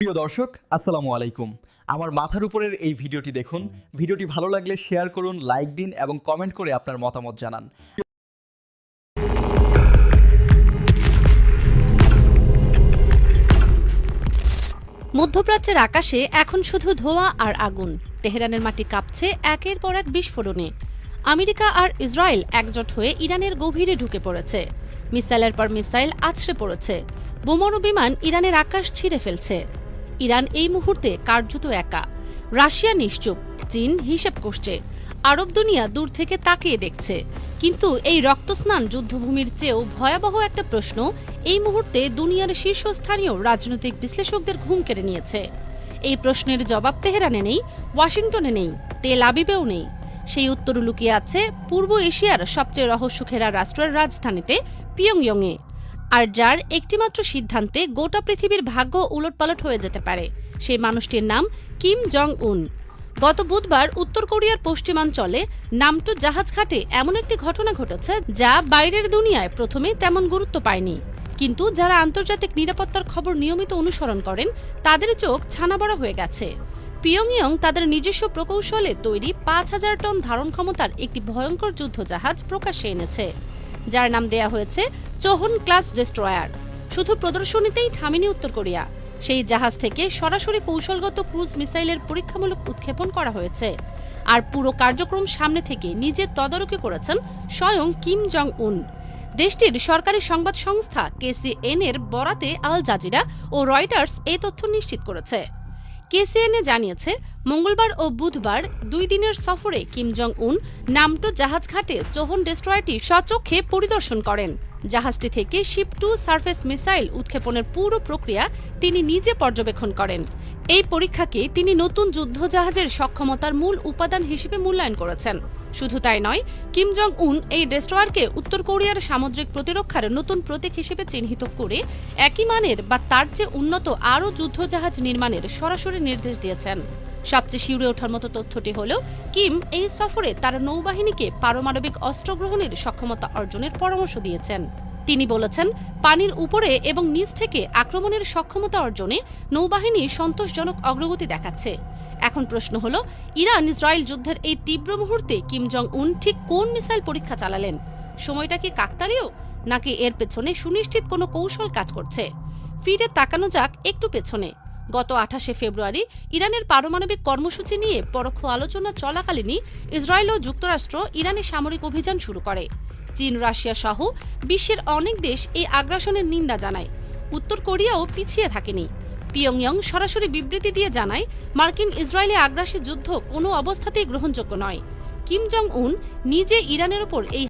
প্রিয় দর্শক, আসসালামু আলাইকুম। আমার মাথার উপরের এই ভিডিওটি দেখুন। ভিডিওটি ভালো লাগলে শেয়ার করুন, লাইক দিন এবং কমেন্ট করে আপনার মতামত জানান। মধ্যপ্রাচ্যের আকাশে এখন শুধু ধোঁয়া আর আগুন। তেহরানের মাটি কাঁপছে একের পর এক বিস্ফোরণে। আমেরিকা আর ইসরায়েল একজোট হয়ে ইরানের গভীরে ঢুকে পড়েছে। মিসাইলের পর মিসাইল আছড়ে পড়েছে। বোমারু বিমান ইরানের আকাশ ছিঁড়ে ফেলছে। ইরান এই মুহূর্তে কার্যত একা। রাশিয়া নিশ্চুপ, চীন হিসেব করছে, আরব দুনিয়া দূর থেকে তাকিয়ে দেখছে। কিন্তু এই রক্তস্নান যুদ্ধভূমির চেয়েও ভয়াবহ একটা প্রশ্ন এই মুহূর্তে দুনিয়ার শীর্ষস্থানীয় রাজনৈতিক বিশ্লেষকদের ঘুম কেড়ে নিয়েছে। এই প্রশ্নের জবাব তেহরানে নেই, ওয়াশিংটনে নেই, তেল আবিবেও নেই। সেই উত্তর লুকিয়ে আছে পূর্ব এশিয়ার সবচেয়ে রহস্যঘেরা রাষ্ট্রের রাজধানীতে পিয়ংইয়ংয়ে, আর যার একটিমাত্র সিদ্ধান্তে গোটা পৃথিবীর ভাগ্য উলটপালট হয়ে যেতে পারে। সেই মানুষটির নাম কিম জং উন। গত বুধবার উত্তর কোরিয়ার পশ্চিমাঞ্চলে নামটু জাহাজ ঘাটে এমন একটি ঘটনা ঘটেছে যা বাইরের দুনিয়ায় প্রথমে তেমন গুরুত্ব পায়নি, কিন্তু যারা আন্তর্জাতিক নিরাপত্তার খবর নিয়মিত অনুসরণ করেন তাদের চোখ ছানাবড়া হয়ে গেছে। পিয়ংইয়ং তাদের নিজস্ব প্রকৌশলে তৈরি ৫,০০০ টন ধারণ ক্ষমতার একটি ভয়ঙ্কর যুদ্ধজাহাজ প্রকাশ্যে এনেছে, যার নাম দেয়া হয়েছে চোহন ক্লাস ডেস্ট্রয়ার। শুধু প্রদর্শনীতেই থামেনি উত্তর কোরিয়া। সেই জাহাজ থেকে সরাসরি কৌশলগত ক্রুজ মিসাইলের পরীক্ষামূলক উৎক্ষেপণ করা হয়েছে। আর পুরো কার্যক্রম সামনে থেকে নিজে তদারকি করেছেন স্বয়ং কিম জং উন। দেশটির সরকারি সংবাদ সংস্থা কেসিএন এর বরাতে আল জাজিরা ও রয়টার্স এই তথ্য নিশ্চিত করেছে। কেসিএনএ জানিয়েছে, মঙ্গলবার ও বুধবার ২ দিনের সফরে কিম জং উন নামটো জাহাজ ঘাটে চোহন ডেস্ট্রয়ারটি স্বচক্ষে পরিদর্শন করেন। জাহাজটি থেকে শিপ টু সারফেস মিসাইল উৎক্ষেপণের পুরো প্রক্রিয়া তিনি নিজে পর্যবেক্ষণ করেন। এই পরীক্ষাকে তিনি নতুন যুদ্ধজাহাজের সক্ষমতার মূল উপাদান হিসেবে মূল্যায়ন করেছেন। শুধু তাই নয়, কিম জং উন এই ডেস্ট্রয়ারকে উত্তর কোরিয়ার সামুদ্রিক প্রতিরক্ষার নতুন প্রতীক হিসেবে চিহ্নিত করে একই মানের বা তার চেয়ে উন্নত আরও যুদ্ধজাহাজ নির্মাণের সরাসরি নির্দেশ দিয়েছেন। সবচেয়ে শিউরে ওঠার মতো তথ্যটি হল, কিম এই সফরে তার নৌবাহিনীকে পারমাণবিক অস্ত্র গ্রহণের সক্ষমতা অর্জনের পরামর্শ দিয়েছেন। তিনি বলেছেন, পানির উপরে এবং নিচ থেকে আক্রমণের সক্ষমতা অর্জনে নৌবাহিনী সন্তোষজনক অগ্রগতি দেখাচ্ছে। এখন প্রশ্ন হল, ইরান ইসরায়েল যুদ্ধের এই তীব্র মুহূর্তে কিম জং উন ঠিক কোন মিসাইল পরীক্ষা চালালেন? সময়টা কি কাকতালীয়, নাকি এর পেছনে সুনিশ্চিত কোনো কৌশল কাজ করছে? ফিরে তাকানো যাক একটু পেছনে। গত ২৮শে ফেব্রুয়ারি ইরানের পারমাণবিক কর্মসূচি নিয়ে পরোক্ষ আলোচনা চলাকালীনই ইসরায়েল ও যুক্তরাষ্ট্র ইরানে সামরিক অভিযান শুরু করে। চীন, রাশিয়া সহ বিশ্বের অনেক দেশ এই আগ্রাসনের নিন্দা জানায়। উত্তর কোরিয়াও পিছিয়ে থাকেনি। পিয়ংইয়ং সরাসরি বিবৃতি দিয়ে জানায়, মার্কিন ইসরায়েলি আগ্রাসী যুদ্ধ কোনো অবস্থাতেই গ্রহণযোগ্য নয়। কিম জং উন নিজে ইরানের ওপর এই